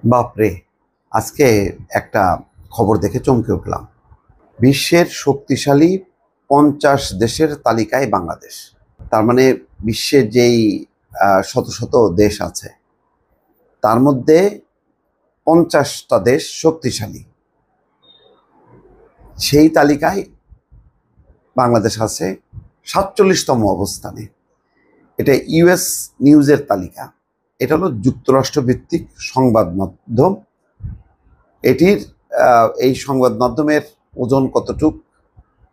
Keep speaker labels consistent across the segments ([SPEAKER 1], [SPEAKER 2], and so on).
[SPEAKER 1] বাপরে! আজকে একটা খবর দেখে চমকে উঠলাম। বিশ্বের শক্তিশালী ৫০ দেশের তালিকায় বাংলাদেশ। তার মানে বিশ্বের যেই শত শত দেশ আছে, তার মধ্যে ৫০টা দেশ শক্তিশালী। সেই তালিকায় বাংলাদেশ আছে ৪৭তম অবস্থানে। এটা ইউএস নিউজের তালিকা। এটা হলো যুক্তরাষ্ট্রভিত্তিক সংবাদ মাধ্যম। এটির এই সংবাদ মাধ্যমের ওজন কতটুক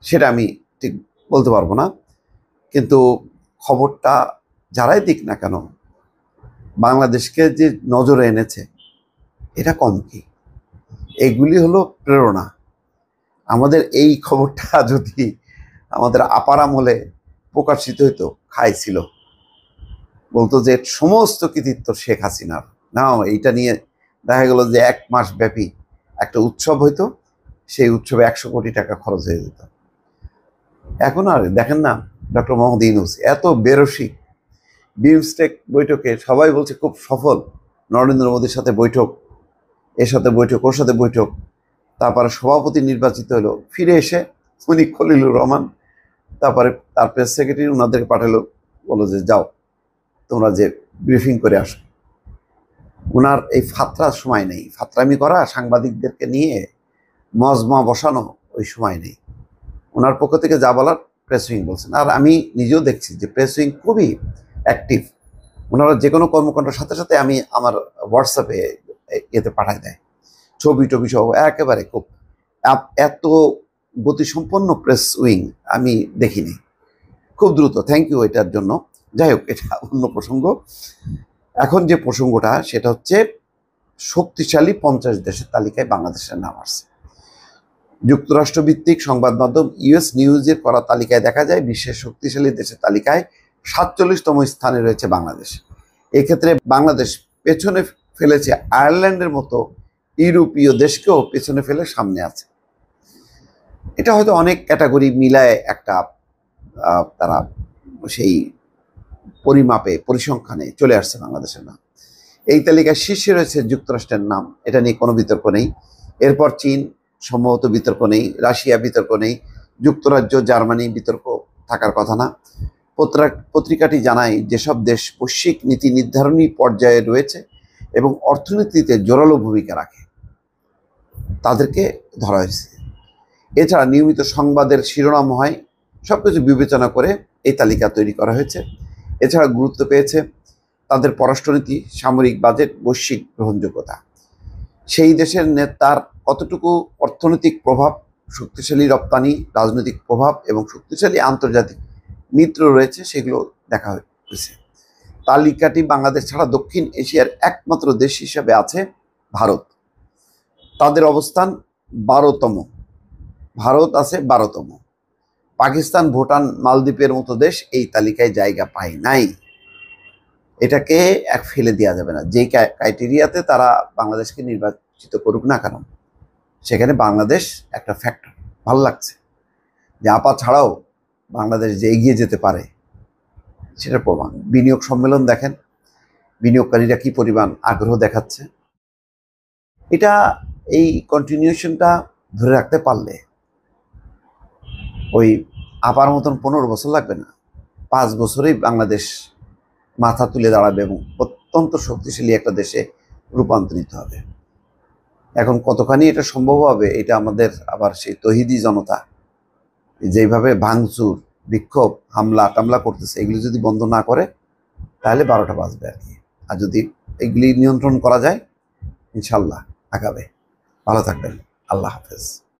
[SPEAKER 1] সেটা আমি ঠিক বলতে পারবো না, কিন্তু খবরটা যারাই দিক না কেন বাংলাদেশকে যে নজরে এনেছে এটা কম কি। এগুলি হলো প্রেরণা। আমাদের এই খবরটা যদি আমাদের আপার আমলে প্রকাশিত হইতো, খাইছিল, বলতো যে সমস্ত কৃতিত্ব শেখ হাসিনার। না, এইটা নিয়ে দেখা গেল যে ১ মাস ব্যাপী একটা উৎসব হইতো, সেই উৎসবে ১০০ কোটি টাকা খরচ হয়ে যেত। এখন আর দেখেন না, ডক্টর মোহাম্মদ ইউনূস এত বেরসি, বিমস্টেক বৈঠকে সবাই বলছে খুব সফল, নরেন্দ্র মোদীর সাথে বৈঠক, এর সাথে বৈঠক, ওর সাথে বৈঠক, তারপরে সভাপতি নির্বাচিত হলো, ফিরে এসে উনি খলিলুর রহমান, তারপরে তার প্রেস সেক্রেটারি ওনাদেরকে পাঠালো, বলো যে যাও তোমরা যে ব্রিফিং করে আসো। ওনার এই ফাত্রার সময় নেই, ফাত্রামি করা, সাংবাদিকদেরকে নিয়ে মজমা বসানো, ওই সময় নেই। ওনার পক্ষ থেকে যা বলার প্রেস উইং বলছেন। আর আমি নিজেও দেখছি যে প্রেস উইং খুবই অ্যাক্টিভ। ওনারা যে কোনো কর্মকাণ্ডের সাথে সাথে আমি আমার হোয়াটসঅ্যাপে এতে পাঠাই দেয়, ছবি টবি সহ একেবারে খুব এত গতিসম্পন্ন প্রেস উইং আমি দেখিনি, খুব দ্রুত। থ্যাংক ইউ এটার জন্য। যাই হোক, এটা অন্য প্রসঙ্গ। এখন যে প্রসঙ্গটা সেটা হচ্ছে শক্তিশালী ৫০ দেশের তালিকায় বাংলাদেশের নাম আসছে। যুক্তরাষ্ট্রভিত্তিক সংবাদ মাধ্যম ইউএস নিউজের করা তালিকায় দেখা যায় বিশ্বের শক্তিশালী দেশের তালিকায় ৪৭তম স্থানে রয়েছে বাংলাদেশ। এক্ষেত্রে বাংলাদেশ পেছনে ফেলেছে আয়ারল্যান্ডের মতো ইউরোপীয় দেশকেও পেছনে ফেলে সামনে আছে। এটা হয়তো অনেক ক্যাটাগরি মিলায় একটা তারা সেই পরিমাপে পরিসংখ্যানে চলে আসছে বাংলাদেশের নাম। এই তালিকায় শীর্ষে রয়েছে যুক্তরাষ্ট্রের নাম, এটা নিয়ে কোনো বিতর্ক নেই। এরপর চীন, সম্ভবত বিতর্ক নেই। রাশিয়া বিতর্ক নেই। যুক্তরাজ্য, জার্মানি বিতর্ক থাকার কথা না। পত্রিকাটি জানায় যেসব দেশ বৈশ্বিক নীতি নির্ধারণী পর্যায়ে রয়েছে এবং অর্থনীতিতে জোরালো ভূমিকা রাখে তাদেরকে ধরা হয়েছে। এছাড়া নিয়মিত সংবাদের শিরোনাম হয়, সব কিছু বিবেচনা করে এই তালিকা তৈরি করা হয়েছে। এছাড়া গুরুত্ব পেয়েছে তাদের পররাষ্ট্রনীতি, সামরিক বাজেট, বৈশ্বিক গ্রহণযোগ্যতা, সেই দেশের নেতার কতটুকু অর্থনৈতিক প্রভাব, শক্তিশালী রপ্তানি, রাজনৈতিক প্রভাব এবং শক্তিশালী আন্তর্জাতিক মিত্র রয়েছে, সেগুলো দেখা হয়েছে। তালিকাটি বাংলাদেশ ছাড়া দক্ষিণ এশিয়ার একমাত্র দেশ হিসেবে আছে ভারত। তাদের অবস্থান ১২তম। ভারত আছে ১২তম। পাকিস্তান, ভুটান, মালদ্বীপের মতো দেশ এই তালিকায় জায়গা পায় নাই। এটাকে ফেলে দেওয়া যাবে না। যেই ক্রাইটেরিয়াতে তারা বাংলাদেশকে নির্বাচিত করুক না কেন, সেখানে বাংলাদেশ একটা ফ্যাক্টর। ভালো লাগছে যে আপা ছাড়াও বাংলাদেশ যে এগিয়ে যেতে পারে সেটা প্রমাণ। বিনিয়োগ সম্মেলন দেখেন, বিনিয়োগকারীরা কি পরিমাণ আগ্রহ দেখাচ্ছে। এটা এই কন্টিনিউশনটা ধরে রাখতে পারলে ওই আপার মতন ১৫ বছর লাগবে না, ৫ বছরেই বাংলাদেশ মাথা তুলে দাঁড়াবে এবং অত্যন্ত শক্তিশালী একটা দেশে রূপান্তরিত হবে। এখন কতখানি এটা সম্ভব হবে, এটা আমাদের আবার সেই তহিদি জনতা যেইভাবে ভাঙচুর, বিক্ষোভ, হামলা টামলা করতেছে, এগুলি যদি বন্ধ না করে তাহলে ১২টা বাজবে আর কি। আর যদি এগুলি নিয়ন্ত্রণ করা যায়, ইনশাল্লাহ আগাবে। ভালো থাকবেন। আল্লাহ হাফেজ।